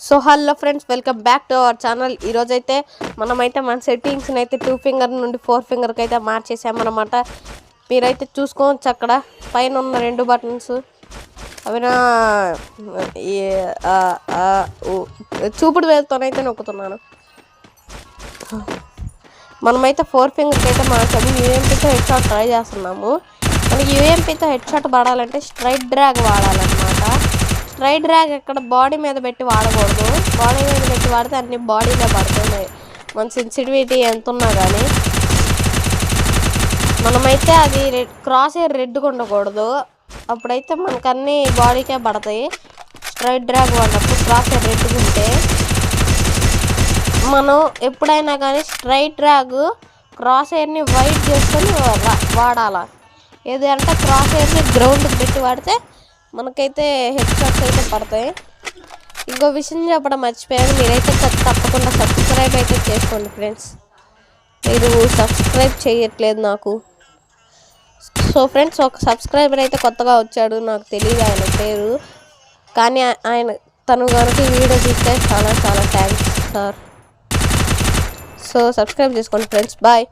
So hello friends, welcome back to our channel. ఈరోజైతే మనమైతే మన సెట్టింగ్స్ని అయితే 2 ఫింగర్ నుండి 4 ఫింగర్కి అయితే మార్చేసామన్నమాట. మీరైతే చూసుకోవచ్చు అక్కడ పైన ఉన్న 2 బటన్స్ అవినా చూపుడు వేలుతోనైతే నొక్కుతున్నాను. మనమైతే 4 ఫింగర్కి అయితే మార్చాము. యూఎంపీతో హెడ్ షాట్ ట్రై చేస్తున్నాము. మనకి యూఎంపీతో హెడ్ షాట్ పడాలంటే స్ట్రైట్ డ్రాగ్ వాడాలన్నమాట. స్ట్రైట్ డ్రాగ్ ఇక్కడ బాడీ మీద పెట్టి వాడకూడదు. బాడీ మీద పెట్టి వాడితే అన్ని బాడీలో పడుతున్నాయి. మన సెన్సిటివిటీ ఎంత ఉన్నా కానీ మనమైతే అది క్రాస్ హెయిర్ రెడ్గా ఉండకూడదు. అప్పుడైతే మనకు అన్ని బాడీకే పడతాయి. స్ట్రైట్ డ్రాగ్ వాడినప్పుడు క్రాస్ హెయిర్ రెడ్గా ఉంటే మనం ఎప్పుడైనా కానీ స్ట్రైట్ డ్రాగ్ క్రాస్ హెయిర్ని వైట్ చేసుకొని వాడాలి. ఏది అంటే క్రాస్ హెయిర్ని గ్రౌండ్కి పెట్టి వాడితే మనకైతే హెడ్ షాట్స్ అయితే పడతాయి. ఇంకో విషయం చెప్పడం మర్చిపోయాను, మీరైతే తప్పకుండా సబ్స్క్రైబ్ అయితే చేసుకోండి ఫ్రెండ్స్. మీరు సబ్స్క్రైబ్ చేయట్లేదు నాకు. సో ఫ్రెండ్స్, ఒక సబ్స్క్రైబర్ అయితే కొత్తగా వచ్చాడు, నాకు తెలియదు ఆయన పేరు, కానీ తను కనుక ఈ వీడియో చూస్తే చాలా చాలా థ్యాంక్స్ సార్. సో సబ్స్క్రైబ్ చేసుకోండి ఫ్రెండ్స్. బాయ్.